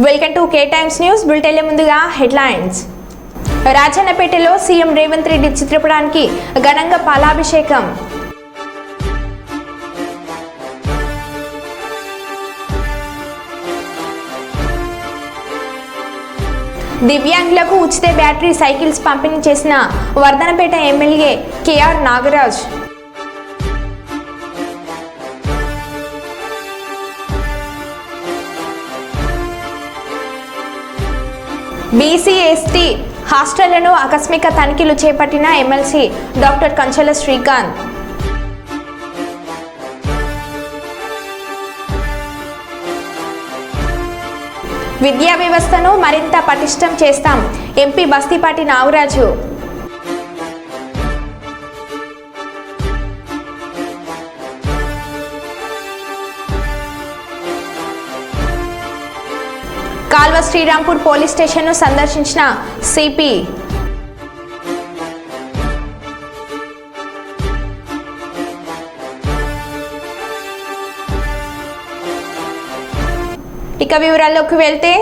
Welcome to K Times news bulletin. ముందుగా headlines. రాజన్నపేటలో CM Revanth Reddy చిత్రపటానికి ఘనంగా పాలాభిషేకం. దివ్యాంగులకు ఉచిత బ్యాటరీ సైకిల్స్ పంపిణీ చేసిన Wardhannapet MLA KR Nagaraj. BC ST హాస్టళ్లను ఆకస్మిక తనిఖీలు చేపట్టిన ఎమ్మెల్సీ డాక్టర్ కంచెల శ్రీకాంత్. విద్యా వ్యవస్థను మరింత పటిష్టం చేస్తాం ఎంపీ బస్తీపాటి నాగరాజు. కాల్వ శ్రీరాంపూర్ పోలీస్ స్టేషన్ను సందర్శించిన సిపి. ఇక వివరాల్లోకి వెళ్తే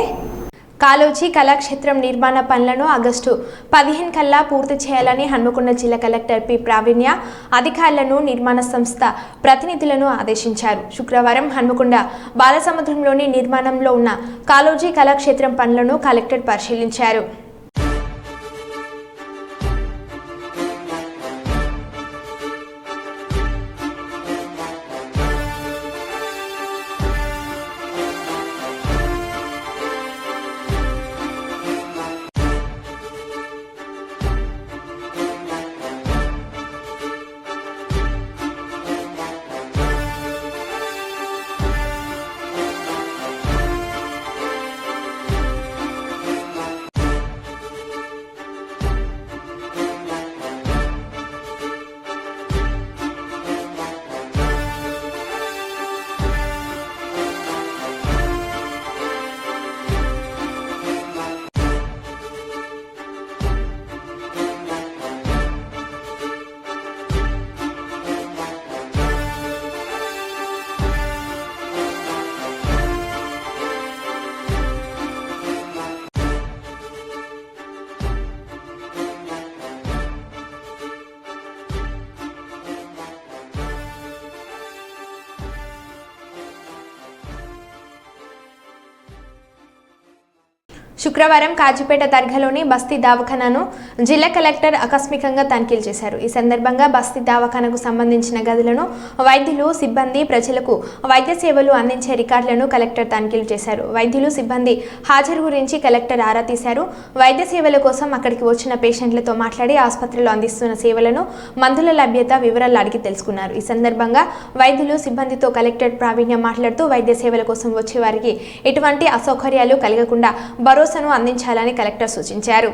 కాళోజీ కళాక్షేత్రం నిర్మాణ పనులను ఆగస్టు 15 కల్లా పూర్తి చేయాలని హన్మకొండ జిల్లా కలెక్టర్ పి ప్రావీణ్య అధికారులను నిర్మాణ సంస్థ ప్రతినిధులను ఆదేశించారు. శుక్రవారం హన్మకొండ బాలసముద్రంలోని నిర్మాణంలో ఉన్న కాళోజీ కళాక్షేత్రం పనులను కలెక్టర్ పరిశీలించారు. శుక్రవారం కాజీపేట దర్గాలోని బస్తీ దవాఖానాను జిల్లా కలెక్టర్ ఆకస్మికంగా తనిఖీలు చేశారు. ఈ సందర్భంగా బస్తీ దవాఖానకు సంబంధించిన గదులను, వైద్యులు, సిబ్బంది, ప్రజలకు వైద్య సేవలు అందించే రికార్డులను కలెక్టర్ తనిఖీలు చేశారు. వైద్యులు, సిబ్బంది హాజరు గురించి కలెక్టర్ ఆరా తీశారు. వైద్య సేవల కోసం అక్కడికి వచ్చిన పేషెంట్లతో మాట్లాడి ఆసుపత్రిలో అందిస్తున్న సేవలను, మందుల లభ్యత వివరాలు అడిగి తెలుసుకున్నారు. ఈ సందర్భంగా వైద్యులు, సిబ్బందితో కలెక్టర్ ప్రావీణ్య మాట్లాడుతూ వైద్య సేవల కోసం వచ్చే వారికి ఎటువంటి అసౌకర్యాలు కలగకుండా భరోసాను అందించాలని కలెక్టర్ సూచించారు.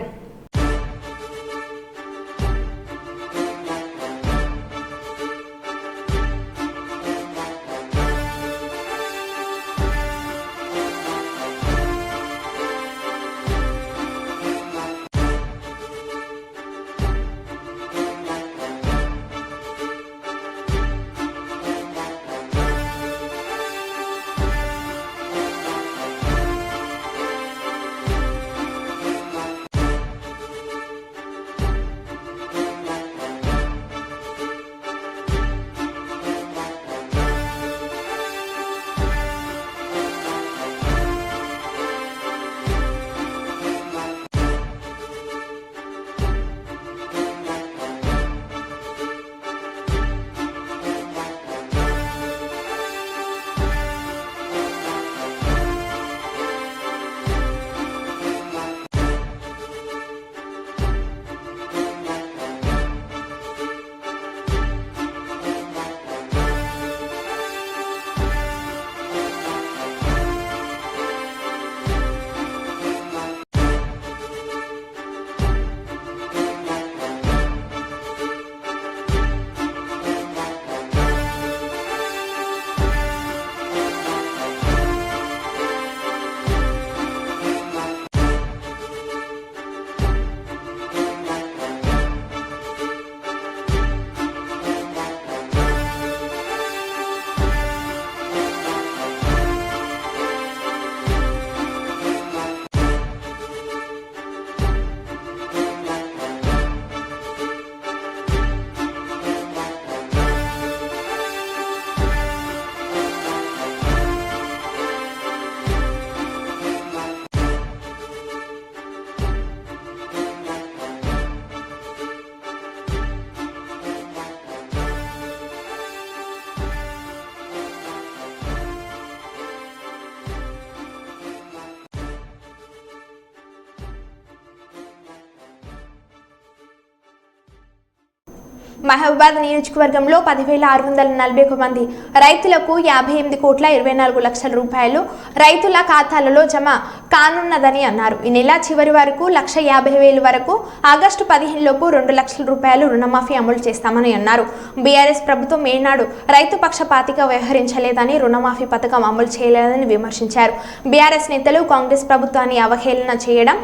మహబూబాద్ నియోజకవర్గంలో 10,641 మంది రైతులకు 58,24,00,000 రూపాయలు రైతుల ఖాతాలలో జమ కానున్నదని అన్నారు. ఈ నెల చివరి వరకు 1,50,000 వరకు ఆగస్టు 15 లోపు 2 లక్షల రూపాయలు రుణమాఫీ అమలు చేస్తామని అన్నారు. బీఆర్ఎస్ ప్రభుత్వం ఏనాడు రైతు పక్షపాతిగా వ్యవహరించలేదని, రుణమాఫీ పథకం అమలు చేయలేదని విమర్శించారు. బీఆర్ఎస్ నేతలు కాంగ్రెస్ ప్రభుత్వాన్ని అవహేళన చేయడం,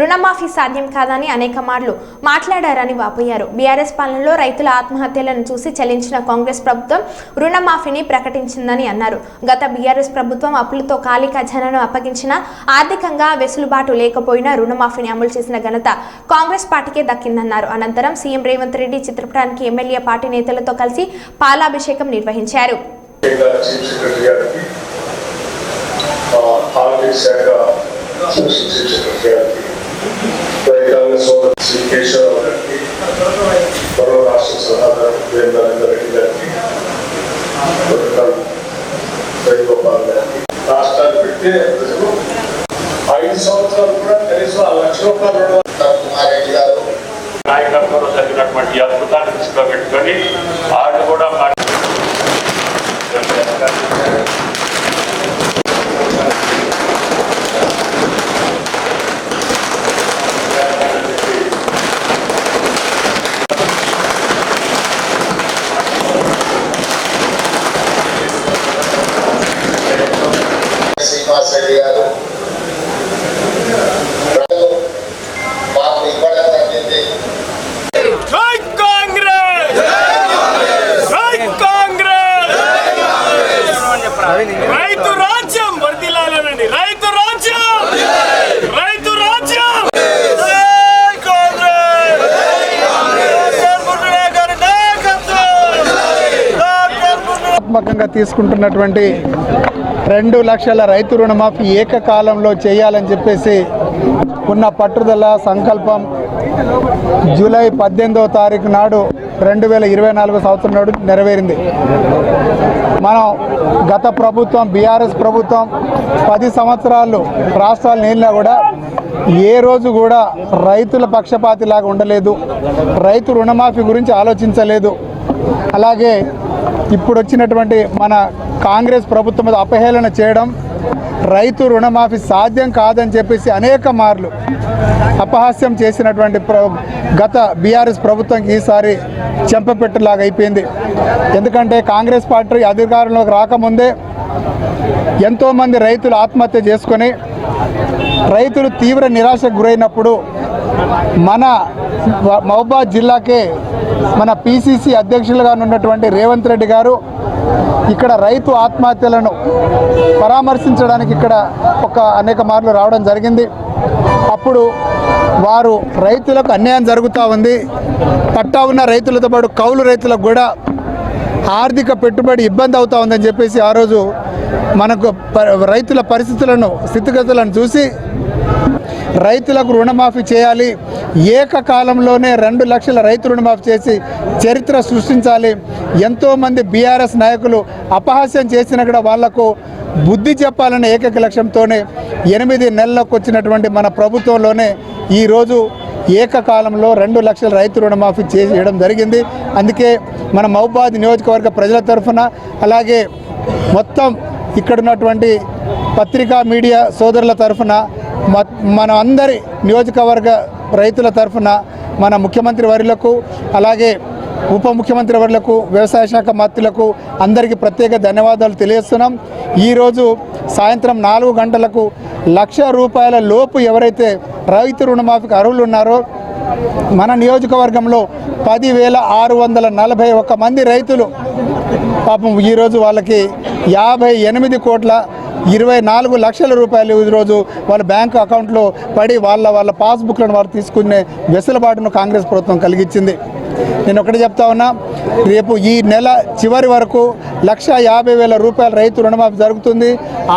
రుణమాఫీ సాధ్యం కాదని అనేక మార్లు మాట్లాడారని వాపోయారు. బీఆర్ఎస్ పాలనలో రైతుల ఆత్మహత్యలను చూసి చలించిన కాంగ్రెస్ ప్రభుత్వం రుణమాఫీని ప్రకటించిందని అన్నారు. గత బీఆర్ఎస్ ప్రభుత్వం అప్పులతో ఖాళీ ఖజానాను అప్పగించిన, ఆర్థికంగా వెసులుబాటు లేకపోయినా రుణమాఫీని అమలు చేసిన ఘనత కాంగ్రెస్ పార్టీకే దక్కిందన్నారు. అనంతరం సీఎం రేవంత్ రెడ్డి చిత్రపటానికి ఎమ్మెల్యే పార్టీ నేతలతో కలిసి పాలాభిషేకం నిర్వహించారు. రాష్ట్ర సలహాదారు నరేంద్ర రెడ్డి గారికి, వేణుగోపాల్ గారికి, రాష్ట్రాలు పెడితే ప్రజలు 5 సంవత్సరాలు కూడా కనీసం 1,00,000 రూపాయలు కుమారెడ్డి గారు నాయకత్వంలో జరిగినటువంటి అద్భుతాన్ని దృష్టిలో పెట్టుకొని వాళ్ళు కూడా శ్రీనివాసరెడ్డి గారు మాకు ఇవ్వడం జరిగింది. జై కాంగ్రెస్, జై కాంగ్రెస్, రైతు రాజ్యం వర్ధిల్లాలండి, రైతు రాజ్యం, రైతు రాజ్యం, జై కాంగ్రెస్. ఆత్మకంగా తీసుకుంటున్నటువంటి 2 లక్షల రైతు రుణమాఫీ ఏకకాలంలో చేయాలని చెప్పేసి ఉన్న పట్టుదల సంకల్పం జూలై 18వ తారీఖు నాడు 2024 సంవత్సరం నాడు నెరవేరింది. మనం గత ప్రభుత్వం బీఆర్ఎస్ ప్రభుత్వం 10 సంవత్సరాలు రాష్ట్రాలు నేలినా కూడా ఏ రోజు కూడా రైతుల పక్షపాతిలాగా ఉండలేదు, రైతు రుణమాఫీ గురించి ఆలోచించలేదు. అలాగే ఇప్పుడు వచ్చినటువంటి మన కాంగ్రెస్ ప్రభుత్వం మీద అపహేళన చేయడం, రైతు రుణమాఫీ సాధ్యం కాదని చెప్పేసి అనేక మార్లు అపహాస్యం చేసినటువంటి గత బీఆర్ఎస్ ప్రభుత్వంకి ఈసారి చెంపపెట్టులాగా అయిపోయింది. ఎందుకంటే కాంగ్రెస్ పార్టీ అధికారంలోకి రాకముందే ఎంతోమంది రైతులు ఆత్మహత్య చేసుకొని రైతులు తీవ్ర నిరాశకు గురైనప్పుడు మన మహబూబాద్ జిల్లాకే మన పిసిసి అధ్యక్షులుగా ఉన్నటువంటి రేవంత్ రెడ్డి గారు ఇక్కడ రైతు ఆత్మహత్యలను పరామర్శించడానికి ఇక్కడ అనేక మార్లు రావడం జరిగింది. అప్పుడు వారు రైతులకు అన్యాయం జరుగుతూ ఉంది, పట్టా ఉన్న రైతులతో పాటు కౌలు రైతులకు కూడా ఆర్థిక పెట్టుబడి ఇబ్బంది అవుతూ ఉందని చెప్పేసి ఆ రోజు మనకు రైతుల స్థితిగతులను చూసి రైతులకు రుణమాఫీ చేయాలి, ఏకకాలంలోనే 2 లక్షల రైతు రుణమాఫీ చేసి చరిత్ర సృష్టించాలి. ఎంతోమంది బీఆర్ఎస్ నాయకులు అపహాస్యం చేసినా కూడా వాళ్లకు బుద్ధి చెప్పాలనే ఏకైక లక్ష్యంతోనే 8 నెలలకు వచ్చినటువంటి మన ప్రభుత్వంలోనే ఈరోజు ఏకకాలంలో 2 లక్షల రైతు రుణమాఫీ చేయడం జరిగింది. అందుకే మన మహబూబాద్ నియోజకవర్గ ప్రజల తరఫున, అలాగే మొత్తం ఇక్కడున్నటువంటి పత్రికా మీడియా సోదరుల తరఫున, మన అందరి నియోజకవర్గ రైతుల తరఫున మన ముఖ్యమంత్రి వర్యులకు, అలాగే ఉప ముఖ్యమంత్రి వర్యులకు, వ్యవసాయ శాఖ మంత్రులకు అందరికీ ప్రత్యేక ధన్యవాదాలు తెలియజేస్తున్నాం. ఈరోజు సాయంత్రం 4 గంటలకు 1,00,000 రూపాయల లోపు ఎవరైతే రైతు రుణమాఫీకి అర్హులు ఉన్నారో మన నియోజకవర్గంలో 10,641 మంది రైతులు పాపం ఈరోజు వాళ్ళకి 58,24 లక్షల రూపాయలు ఈరోజు వాళ్ళ బ్యాంకు అకౌంట్లో పడి వాళ్ళ పాస్బుక్లను వారు తీసుకునే వెసులుబాటును కాంగ్రెస్ ప్రభుత్వం కలిగించింది. నేను ఒకటి చెప్తా ఉన్నా, రేపు ఈ నెల చివరి వరకు 1,50,000 రూపాయల రైతు రుణమాఫీ జరుగుతుంది.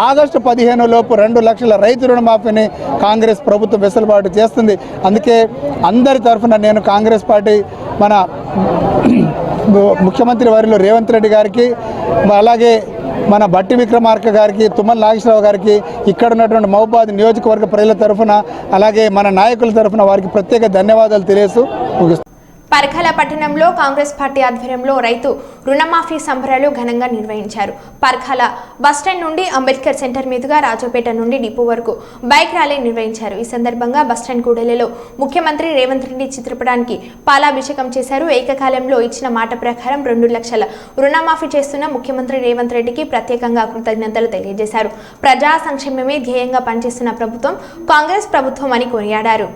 ఆగస్టు 15 లోపు 2 లక్షల రైతు రుణమాఫీని కాంగ్రెస్ ప్రభుత్వం వెసులుబాటు చేస్తుంది. అందుకే అందరి తరఫున నేను కాంగ్రెస్ పార్టీ మన ముఖ్యమంత్రి వర్యులు రేవంత్ రెడ్డి గారికి, అలాగే మన బట్టి విక్రమార్క గారికి, తుమ్మల నాగేశ్వరరావు గారికి, ఇక్కడ ఉన్నటువంటి మహబూబాద్ నియోజకవర్గ ప్రజల తరఫున, అలాగే మన నాయకుల తరఫున వారికి ప్రత్యేక ధన్యవాదాలు తెలియజేస్తూ ముగిస్తున్నాను. పరకాల పట్టణంలో కాంగ్రెస్ పార్టీ ఆధ్వర్యంలో రైతు రుణమాఫీ సంబరాలు ఘనంగా నిర్వహించారు. పరకాల బస్టాండ్ నుండి అంబేద్కర్ సెంటర్ మీదుగా రాజోపేట నుండి డిపో వరకు బైక్ ర్యాలీ నిర్వహించారు. ఈ సందర్భంగా బస్టాండ్ కూడలిలో ముఖ్యమంత్రి రేవంత్ రెడ్డి చిత్రపటానికి పాలాభిషేకం చేశారు. ఏకకాలంలో ఇచ్చిన మాట ప్రకారం 2 లక్షల రుణమాఫీ చేస్తున్న ముఖ్యమంత్రి రేవంత్ రెడ్డికి ప్రత్యేకంగా కృతజ్ఞతలు తెలియజేశారు. ప్రజా సంక్షేమమే ధ్యేయంగా పనిచేస్తున్న ప్రభుత్వం కాంగ్రెస్ ప్రభుత్వం అని కొనియాడారు.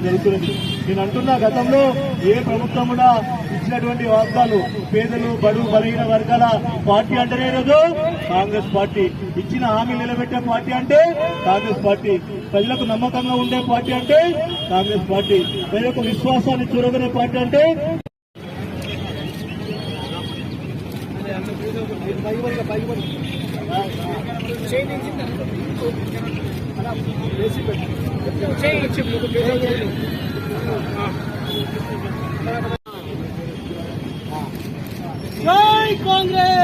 జరుగుతున్నది. నేను అంటున్నా, గతంలో ఏ ప్రభుత్వం కూడా ఇచ్చినటువంటి వాగ్దాలు పేదలు బడుగు బలహీన వర్గాల పార్టీ అంటేనే రోజు కాంగ్రెస్ పార్టీ. ఇచ్చిన హామీ నిలబెట్టే పార్టీ అంటే కాంగ్రెస్ పార్టీ. ప్రజలకు నమ్మకంగా ఉండే పార్టీ అంటే కాంగ్రెస్ పార్టీ. ప్రజలకు విశ్వాసాన్ని చూరగొనే పార్టీ అంటే జై కాంగ్రెస్.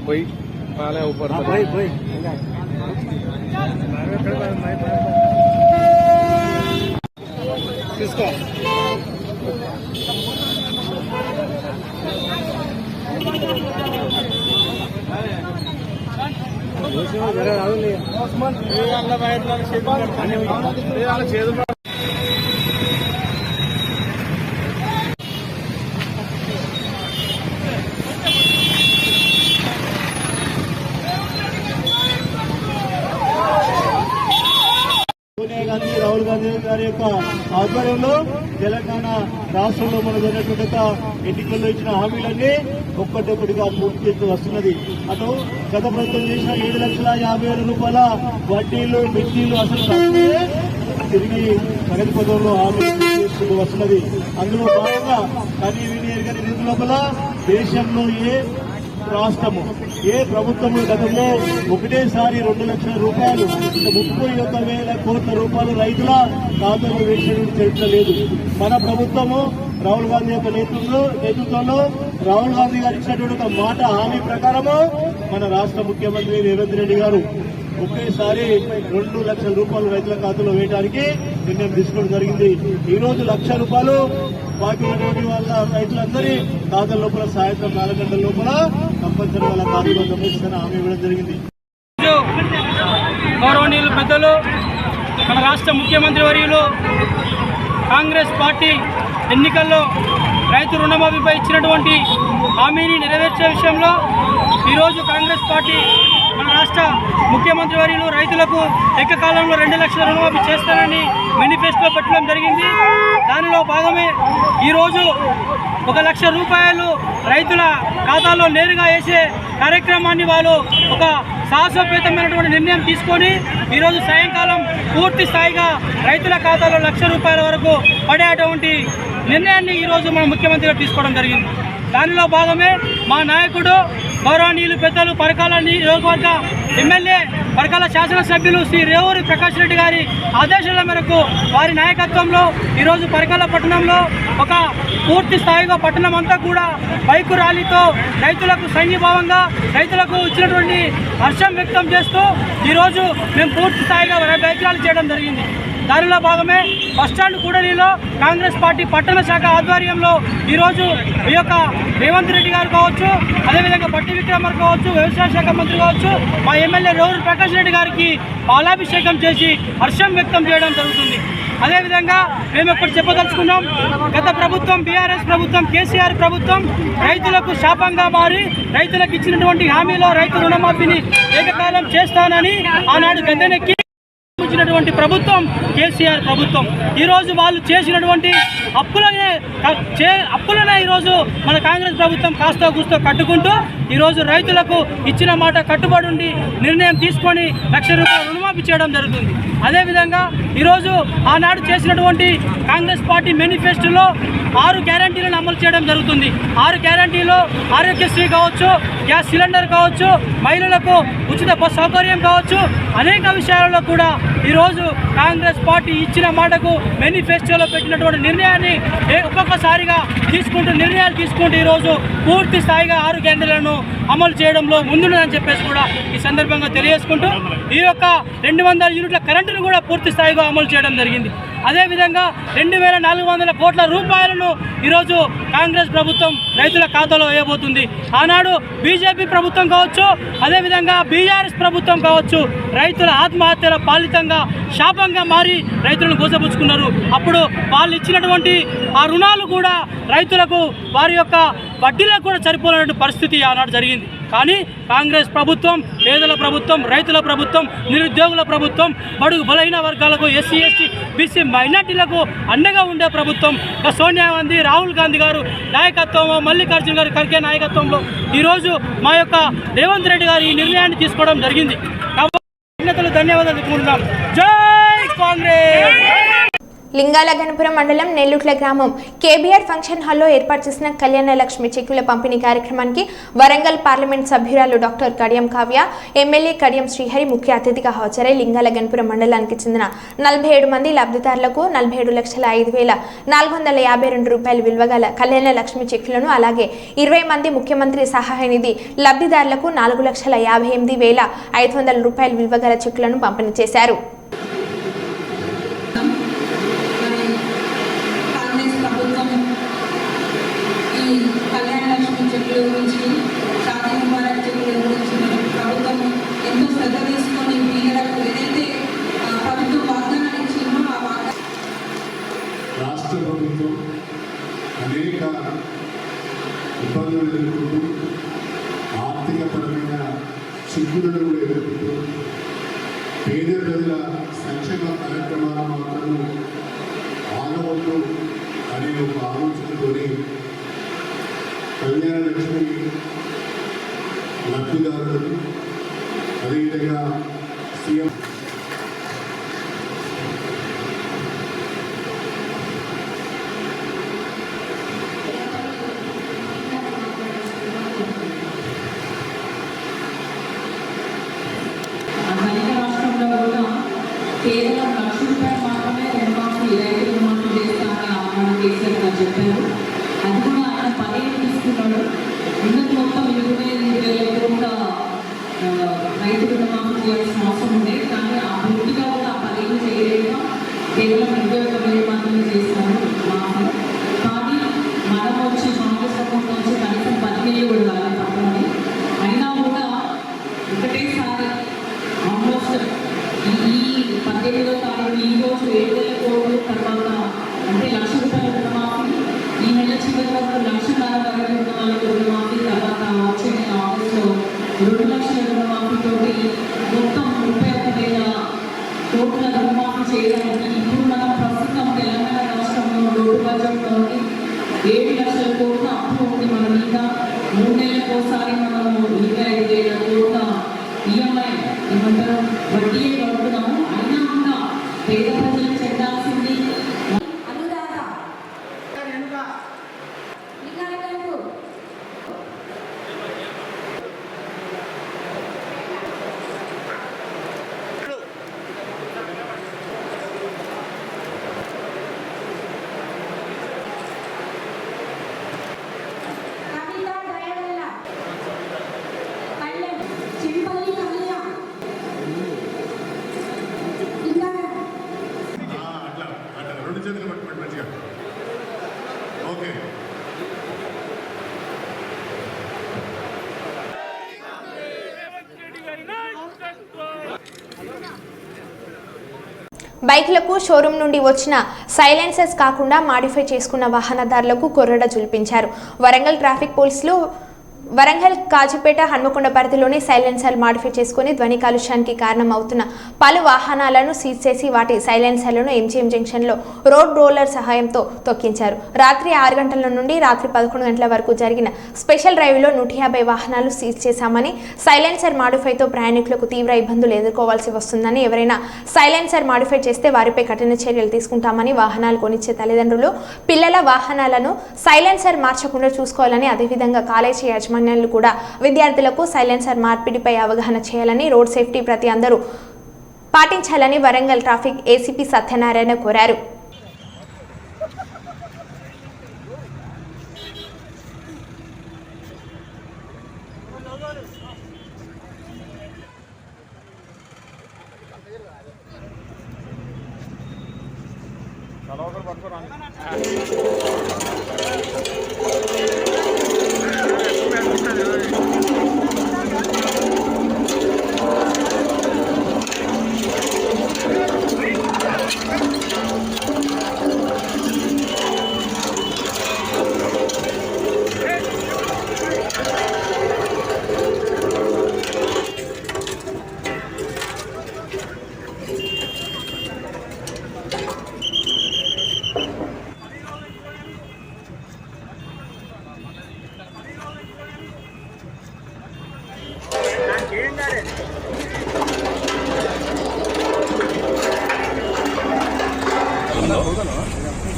పోయి ऊपर किसका जरा राहुल రాహుల్ గాంధీ గారి యొక్క ఆధ్వర్యంలో తెలంగాణ రాష్ట్రంలో మనం జరిగినటువంటి ఎన్నికల్లో ఇచ్చిన హామీలన్నీ ఒక్కటొక్కటిగా పూర్తి చేస్తూ వస్తున్నది. అటు గత ప్రభుత్వం చేసిన 7,50,000 రూపాయల వడ్డీలు మిర్చీలు అసలు తిరిగి ప్రగతి పదంలో హామీలు చేస్తూ వస్తున్నది. అందులో భాగంగా కానీ నిధుల లోపల దేశంలో ఏ రాష్ట్రము ఏ ప్రభుత్వము గతంలో ఒకటేసారి 2 లక్షల రూపాయలు 31,000 కోట్ల రూపాయలు రైతుల ఖాతాలో వేసిన చరిత్ర లేదు. మన ప్రభుత్వము రాహుల్ గాంధీ యొక్క నేతృత్వంలో రాహుల్ గాంధీ గారు ఇచ్చినటువంటి ఒక మాట హామీ ప్రకారము మన రాష్ట్ర ముఖ్యమంత్రి రేవంత్ రెడ్డి గారు ఒకేసారి 2 లక్షల రూపాయలు రైతుల ఖాతాలో వేయడానికి నిర్ణయం తీసుకోవడం జరిగింది. ఈ రోజు 1,00,000 రూపాయలు బాకీ ఉన్నటువంటి వాళ్ళ రైతులందరి ఖాతాల లోపల సాయంత్రం 4 గంటల లోపల కంపల్సరీ వాళ్ళ ఖాతాలో గమనిస్తారని హామీ ఇవ్వడం జరిగింది. గౌరవనీయులు పెద్దలు మన రాష్ట్ర ముఖ్యమంత్రి వర్యులు కాంగ్రెస్ పార్టీ ఎన్నికల్లో రైతు రుణమాఫీపై ఇచ్చినటువంటి హామీని నెరవేర్చే విషయంలో ఈరోజు కాంగ్రెస్ పార్టీ మన రాష్ట్ర ముఖ్యమంత్రి వర్యులు రైతులకు ఏకకాలంలో 2 లక్షల రుణమాఫీ చేస్తానని మేనిఫెస్టో పెట్టడం జరిగింది. దానిలో భాగమే ఈరోజు 1,00,000 రూపాయలు రైతుల ఖాతాలో నేరుగా వేసే కార్యక్రమాన్ని వాళ్ళు ఒక సాహసోపేతమైనటువంటి నిర్ణయం తీసుకొని ఈరోజు సాయంకాలం పూర్తి స్థాయిగా రైతుల ఖాతాలో 1,00,000 రూపాయల వరకు పడేటువంటి నిర్ణయాన్ని ఈరోజు మన ముఖ్యమంత్రి గారు తీసుకోవడం జరిగింది. దానిలో భాగమే మా నాయకుడు గౌరవనీయులు పెద్దలు పరకాల నియోజకవర్గ ఎమ్మెల్యే పరకాల శాసనసభ్యులు శ్రీ రేవూరి ప్రకాష్ రెడ్డి గారి ఆదేశాల మేరకు వారి నాయకత్వంలో ఈరోజు పరకాల పట్టణంలో ఒక పూర్తి స్థాయిగా పట్టణం అంతా కూడా బైకు ర్యాలీతో రైతులకు సంఘీభావంగా రైతులకు ఇచ్చినటువంటి హర్షం వ్యక్తం చేస్తూ ఈరోజు మేము పూర్తి స్థాయిగా బైక్ ర్యాలీ చేయడం జరిగింది. దానిలో భాగమే బస్టాండ్ కూడలిలో కాంగ్రెస్ పార్టీ పట్టణ శాఖ ఆధ్వర్యంలో ఈరోజు ఈ యొక్క రేవంత్ రెడ్డి గారు కావచ్చు, అదేవిధంగా బట్టి విక్రమార్ కావచ్చు, వ్యవసాయ శాఖ మంత్రి కావచ్చు, మా ఎమ్మెల్యే రేవూరి ప్రకాష్ రెడ్డి గారికి పాలాభిషేకం చేసి హర్షం వ్యక్తం చేయడం జరుగుతుంది. అదేవిధంగా మేము ఇప్పుడు చెప్పదలుచుకున్నాం, గత ప్రభుత్వం బీఆర్ఎస్ ప్రభుత్వం, కేసీఆర్ ప్రభుత్వం రైతులకు శాపంగా మారి రైతులకు ఇచ్చినటువంటి హామీలో రైతు రుణమాఫీని ఏకకాలం చేస్తానని ఆనాడు గద్దెనెక్కి ఇచ్చినటువంటి ప్రభుత్వం కేసీఆర్ ప్రభుత్వం. ఈరోజు వాళ్ళు చేసినటువంటి అప్పులనే ఈరోజు మన కాంగ్రెస్ ప్రభుత్వం కాస్త కూస్తో కట్టుకుంటూ ఈరోజు రైతులకు ఇచ్చిన మాట కట్టుబడి ఉండి నిర్ణయం తీసుకొని ₹1,00,000 రుణమాఫీ చేయడం జరుగుతుంది. అదేవిధంగా ఈరోజు ఆనాడు చేసినటువంటి కాంగ్రెస్ పార్టీ మేనిఫెస్టోలో 6 గ్యారంటీలను అమలు చేయడం జరుగుతుంది. 6 గ్యారంటీలో ఆరోగ్యశ్రీ కావచ్చు, గ్యాస్ సిలిండర్ కావచ్చు, మహిళలకు ఉచిత బస్ సౌకర్యం కావచ్చు, అనేక విషయాలలో కూడా ఈరోజు కాంగ్రెస్ పార్టీ ఇచ్చిన మాటకు మేనిఫెస్టోలో పెట్టినటువంటి నిర్ణయాన్ని ఒక్కొక్కసారిగా నిర్ణయాలు తీసుకుంటూ ఈరోజు పూర్తి స్థాయిగా 6 గ్యారంటీలను అమలు చేయడంలో ముందున్నదని చెప్పేసి కూడా ఈ సందర్భంగా తెలియజేసుకుంటూ ఈ యొక్క 200 యూనిట్ల కరెంటును కూడా పూర్తి స్థాయిగా అమలు చేయడం జరిగింది. అదేవిధంగా 2,400 కోట్ల రూపాయలను ఈరోజు కాంగ్రెస్ ప్రభుత్వం రైతుల ఖాతాలో వేయబోతుంది. ఆనాడు బీజేపీ ప్రభుత్వం కావచ్చు, అదేవిధంగా బీఆర్ఎస్ ప్రభుత్వం కావచ్చు, రైతుల ఆత్మహత్యల పాలితంగా శాపంగా మారి రైతులను గోసపుచ్చుకున్నారు. అప్పుడు వాళ్ళు ఇచ్చినటువంటి ఆ రుణాలు కూడా రైతులకు వారి యొక్క వడ్డీలకు కూడా సరిపోలేనటువంటి పరిస్థితి ఆనాడు జరిగింది. కానీ కాంగ్రెస్ ప్రభుత్వం పేదల ప్రభుత్వం, రైతుల ప్రభుత్వం, నిరుద్యోగుల ప్రభుత్వం, బడుగు బలహీన వర్గాలకు, ఎస్సీ ఎస్టీ బీసీ మైనార్టీలకు అండగా ఉండే ప్రభుత్వం సోనియా గాంధీ, రాహుల్ గాంధీ గారు నాయకత్వంలో, మల్లికార్జున గారి ఖర్గే నాయకత్వంలో ఈరోజు మా యొక్క రేవంత్ రెడ్డి గారు ఈ నిర్ణయాన్ని తీసుకోవడం జరిగింది. కాబట్టి ధన్యవాదాలు తెలుపుకుంటున్నాం. జై కాంగ్రెస్. లింగాల గణపురం మండలం నెల్లుట్ల గ్రామం కేబీఆర్ ఫంక్షన్ హాల్లో ఏర్పాటు చేసిన కళ్యాణ లక్ష్మి చెక్కుల పంపిణీ కార్యక్రమానికి వరంగల్ పార్లమెంట్ సభ్యురాలు డాక్టర్ కడియం కావ్య, ఎమ్మెల్యే కడియం శ్రీహరి ముఖ్య అతిథిగా హాజరై లింగాల గణపురం మండలానికి చెందిన 47 మంది లబ్ధిదారులకు 47,05,452 రూపాయలు విలువగల కళ్యాణ లక్ష్మి చెక్కులను, అలాగే 20 మంది ముఖ్యమంత్రి సహాయ నిధి లబ్ధిదారులకు 4,58,500 రూపాయలు విలువగల చెక్కులను పంపిణీ చేశారు. కళ్యాణ లక్ష్మి చెక్కుల గురించి, షాదీ ముబారక్ చెక్కుల గురించి ప్రభుత్వం ఎంతో శ్రద్ధ తీసుకొని వీళ్ళకు ఏదైతే ప్రభుత్వం వాగ్దానాలు ఇచ్చిందో ఆ రాష్ట్ర ప్రభుత్వం అనేక ఇబ్బందులు ఎదుర్కొంటూ ఆర్థికపరమైన చిక్కులను కూడా ఎదుర్కొంటూ పేద ప్రజల సంక్షేమ కార్యక్రమాలు మాత్రం ఆగవద్దు అనే ఒక ఆలోచనతోనే కళ్యాణ లక్ష్మి లబ్ధిదారులకు, అదేవిధంగా సీఎం రాష్ట్రంలో కూడా కేవలం ₹1,00,000 మాత్రమే రుణమాఫీ, రైతు రుణమాఫీ చేస్తామని ఆనాడు కేసీఆర్ గారు చెప్పారు. అది కూడా ఆయన 10 ఏళ్ళు తీసుకున్నాడు. ఉన్నది మొత్తం 25,000 కోట్ల రైతు రుణమాఫీ చేయాల్సిన అవసరం ఉండే, కానీ ఆ పూర్తిగా కూడా 10 ఏళ్ళు చేయలేక కేవలం 21,000 మాత్రమే చేస్తాను మాఫీ. కానీ మనం వచ్చి కాంగ్రెస్ ప్రభుత్వం వచ్చి కనీసం 10 ఏళ్ళు కూడా కాలేదు తప్పని. అయినా కూడా ఒకటేసారి ఆల్మోస్ట్ ఈ 18వ తారీఖు ఈరోజు 7,000 కోట్లు తర్వాత అంటే ₹1,00,000 రుణమాఫీ, ఈ నెల చివరి వరకు ₹1,04,000 రుణమాఫీ, తర్వాత వచ్చే ఆగస్టులో ₹2,00,000 రుణమాఫీతోటి మొత్తం 31,000 కోట్ల రుణమాఫీ చేయడానికి ఇప్పుడు మనం ప్రస్తుతం తెలంగాణ రాష్ట్రంలో రోడ్డు బడ్జెట్తో 7,00,000 కోట్ల అప్పు ఉంది మన మీద. 3 నెలలకోసారి మనము 25,000 కోట్ల ఈఎంఐ ఏమంటారు వడ్డీ కడుతున్నాము. అయినా కూడా పేద ప్రజలకు చెందాల్సింది బైక్లకు షోరూం నుండి వచ్చిన సైలెన్సర్స్ కాకుండా మాడిఫై చేసుకున్న వాహనదారులకు కొరడ జుల్పించారు. వరంగల్ ట్రాఫిక్ పోలీసులు వరంగల్ కాజీపేట హన్మకొండ పరిధిలోని సైలెన్సర్ మాడిఫై చేసుకుని ధ్వని కాలుష్యానికి కారణమవుతున్న పలు వాహనాలను సీజ్ చేసి వాటి సైలెన్సర్లను ఎంజీఎం జంక్షన్లో రోడ్ రోలర్ సహాయంతో తొక్కించారు. రాత్రి 6 గంటల నుండి రాత్రి 11 గంటల వరకు జరిగిన స్పెషల్ డ్రైవ్లో 150 వాహనాలు సీజ్ చేశామని, సైలెన్సర్ మాడిఫైతో ప్రయాణికులకు తీవ్ర ఇబ్బందులు ఎదుర్కోవాల్సి వస్తుందని, ఎవరైనా సైలెన్సర్ మాడిఫై చేస్తే వారిపై కఠిన చర్యలు తీసుకుంటామని వాహనాలు కొనిచ్చే తల్లిదండ్రులు పిల్లల వాహనాలను సైలెన్సర్ మార్చకుండా చూసుకోవాలని, అదేవిధంగా కాలేజీ యాజమాన్యాలు కూడా విద్యార్థులకు సైలెన్సర్ మార్పిడిపై అవగాహన చేయాలని, రోడ్ సేఫ్టీ ప్రతి అందరూ పాటించాలని వరంగల్ ట్రాఫిక్ ఏసీపీ సత్యనారాయణ కోరారు.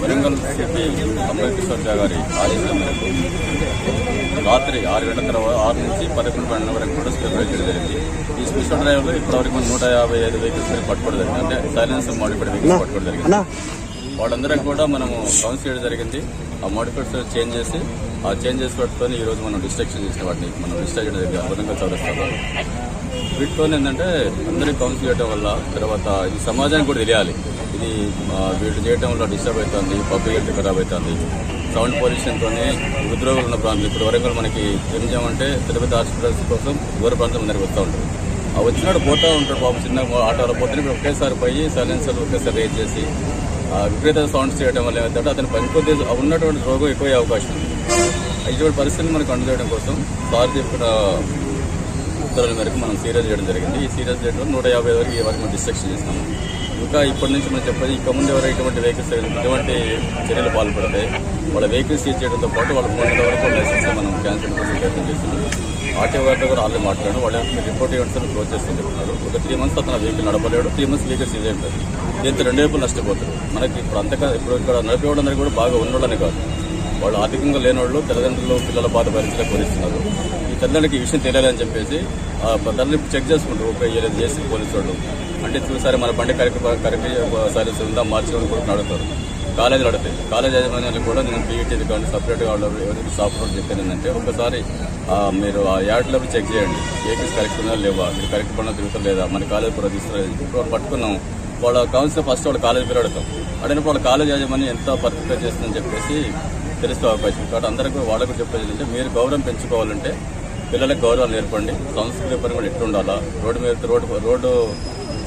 వరంగల్ సిటీ అంబేద్కర్ గారి ఆదేశాల మేరకు రాత్రి 6 గంటల తర్వాత 6 నుంచి 11 గంటల వరకు కూడా స్పెషల్ డ్రైవ్ జరిగింది. ఈ స్పెషల్ డ్రైవ్లో ఇప్పటివరకు 155 వెహికల్స్ పట్టుకోవడం జరిగింది. అంటే సైలెన్సర్ మాడిఫైడ్ వెహికల్స్ పట్టుకోవడం జరిగింది. వాళ్ళందరికీ కూడా మనము కౌన్సిల్ చేయడం జరిగింది. ఆ మాడిఫైడ్స్ చేంజ్ చేసి పట్టుకొని ఈరోజు మనం డిస్ట్రక్షన్ చేసిన వాటిని మనం డిస్ట్రాక్ట్ చేయడం జరిగింది వరంగల్ చౌరస్తాలో. వీటితో ఏంటంటే అందరికీ కౌన్సిల్ చేయడం వల్ల తర్వాత ఈ సమాజానికి కూడా తెలియాలి, ఇది వీళ్ళు చేయడం వల్ల డిస్టర్బ్ అవుతుంది, పబ్లిక్ హెల్త్ ఖరాబ్ అవుతుంది, సౌండ్ పొల్యూషన్తోనే ఉద్యోగులు ఉన్న ప్రాంతం. ఇప్పుడు వరంగల్ మనకి ఏమిచామంటే పెద్ద పెద్ద హాస్పిటల్స్ కోసం దూర ప్రాంతం అందరికి వస్తూ ఉంటుంది. ఆ వచ్చినాడు పోతూ ఉంటాడు పాపం, చిన్న ఆటోలో పోతే ఇప్పుడు ఒకేసారి పోయి సైలెన్సర్ ఒకేసారి రేజ్ చేసి విపరీత సౌండ్స్ చేయడం వల్ల ఏమవుతుందంటే అతను పనికొద్ది ఉన్నటువంటి రోగం ఎక్కువ అవకాశం ఉంది. ఇటువంటి పరిస్థితులు మనకు అందజేయడం కోసం సార్ చెప్పిన ఉత్తర్వుల మేరకు మనం సీరియస్ చేయడం జరిగింది. ఈ సీరియస్ చేయడం 150 వరకు ఈ వరకు మనం డిస్ట్రక్షన్ చేసినాము. ఇంకా ఇప్పటి నుంచి మనం చెప్పేది ఇక ముందు ఎవరైనా ఇటువంటి వెహికల్స్ ఇటువంటి చర్యలు పాల్పడతాయి వాళ్ళ వెహికల్స్ సీజ్ చేయడంతో పాటు వాళ్ళ 3 నెలల వరకు లైసెన్స్ మనం క్యాన్సిల్ కోసం ప్రయత్నం చేస్తున్నాం. ఆర్టీఓ గారితో కూడా ఆల్రెడీ మాట్లాడారు. వాళ్ళు రిపోర్ట్ ఈవెంట్స్ క్లోజ్ చేస్తూ చెప్తున్నారు. ఒక 3 months అతను వెహికల్ నడపలేడు, 3 months వెహికల్ సీజ్ అయిపోతుంది. దీంతో 2 వైపులు నష్టపోతారు. మనకి ఇప్పుడు ఇక్కడ నడిపేవాళ్ళందరికీ కూడా బాగా ఉన్నోళ్ళని కాదు, వాళ్ళు ఆర్థికంగా లేనివాళ్ళు తల్లిదండ్రులు పిల్లల బాధ భరించలేక కోరిస్తున్నారు. ఈ తల్లిదండ్రులకి ఈ విషయం తెలియాలని చెప్పేసి తల్లిని చెక్ చేసుకుంటారు. ఉపయోగం చేసి పోలీసు వాళ్ళు అంటే చూసారి మన బండి కరెక్ట్ సర్వీస్ ఉందా మార్చుకోవడం కూడా నడుపుతారు. కాలేజీలు నడుతాయి. కాలేజ్ యాజమాన్యాలు కూడా నేను పీఈటీ కానీ సపరేట్గా వాళ్ళు ఎవరికి సాఫ్ట్వేర్ చెప్పాను ఏంటంటే ఒకసారి మీరు ఆ యార్డ్లో చెక్ చేయండి, వెహికల్స్ కరెక్ట్ ఉందా లేవా, మీరు కరెక్ట్ పనులు తిరుగుతారు లేదా, మన కాలేజ్ కూడా తీసుకురాలేదు. ఇప్పుడు పట్టుకున్నాం వాళ్ళ కౌన్సిల్ ఫస్ట్ వాళ్ళ కాలేజ్ పేరు అడుగుతాం. అడిగినప్పుడు వాళ్ళ కాలేజ్ యాజమాన్యం ఎంత పర్ఫెక్ట్గా చేస్తుందని చెప్పేసి తెలుసుకో అవకాశం. కాబట్టి అందరికీ వాళ్ళకు చెప్పేది ఏంటంటే మీరు గౌరవం పెంచుకోవాలంటే పిల్లలకు గౌరవం నేర్పండి. సంస్కృతి పని కూడా ఎట్లా ఉండాలా, రోడ్డు మీద రోడ్డు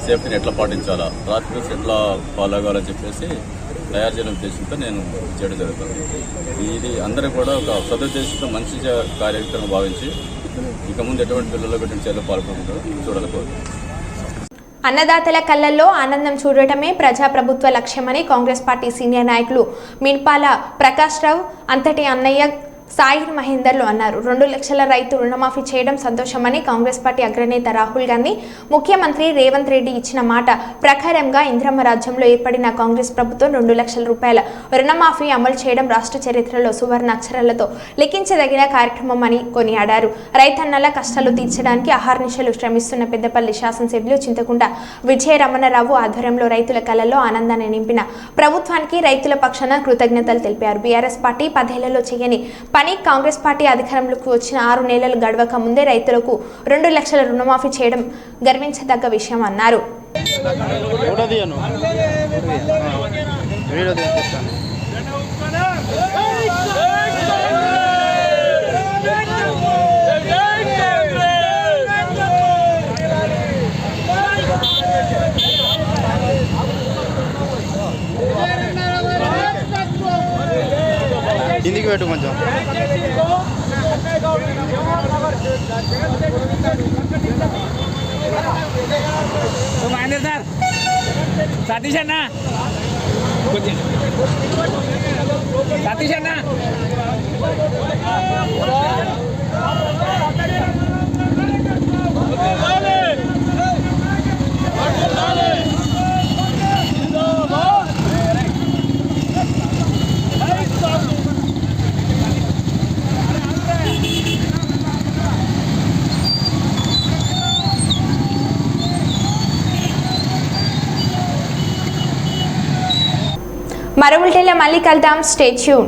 సేఫ్టీని ఎట్లా పాటించాలా, ట్రాఫిక్ రూల్స్ ఎట్లా ఫాలో అవ్వాలని చెప్పేసి తయారు చేయడం ఉద్దేశంతో నేను చేయడం జరుగుతుంది. ఇది అందరూ కూడా ఒక సదుద్దేశంతో మంచి కార్యక్రమం భావించి ఇక ముందు ఎటువంటి పిల్లలు పెట్టిన చర్యలు పాల్గొంటారో చూడాలనుకోవాలి. అన్నదాతల కళ్ళల్లో ఆనందం చూడటమే ప్రజాప్రభుత్వ లక్ష్యమని కాంగ్రెస్ పార్టీ సీనియర్ నాయకులు మిన్పాల ప్రకాష్ రావు, అంతటి అన్నయ్య సాయి మహేందర్లు అన్నారు. 2 లక్షల రైతు రుణమాఫీ చేయడం సంతోషమని కాంగ్రెస్ పార్టీ అగ్రనేత రాహుల్ గాంధీ ముఖ్యమంత్రి రేవంత్ రెడ్డి ఇచ్చిన మాట ప్రకారంగా ఇంద్రమ్మ రాజ్యంలో ఏర్పడిన కాంగ్రెస్ ప్రభుత్వం 2 లక్షల రూపాయల రుణమాఫీ అమలు చేయడం రాష్ట్ర చరిత్రలో సువర్ణ అక్షరాలతో లిఖించదగిన కార్యక్రమం అని కొనియాడారు. రైతన్నల కష్టాలు తీర్చడానికి అహర్నిశలు శ్రమిస్తున్న పెద్దపల్లి శాసనసభ్యులు చింతకుంట విజయ రమణరావు ఆధ్వర్యంలో రైతుల కళల్లో ఆనందాన్ని నింపిన ప్రభుత్వానికి రైతుల పక్షాన కృతజ్ఞతలు తెలిపారు. బీఆర్ఎస్ పార్టీ 10 ఏళ్లలో చేయని పని కాంగ్రెస్ పార్టీ అధికారంలోకి వచ్చిన 6 నెలలు గడవక ముందే రైతులకు 2 లక్షల రుణమాఫీ చేయడం గర్వించదగ్గ విషయం అన్నారు. పెట్టు కొంచెం. మహేందర్ సార్, సతీష్ అన్న, సతీష్ అన్న, మరో బులెటిన్లో మళ్ళీ కలుద్దాం. Stay tune.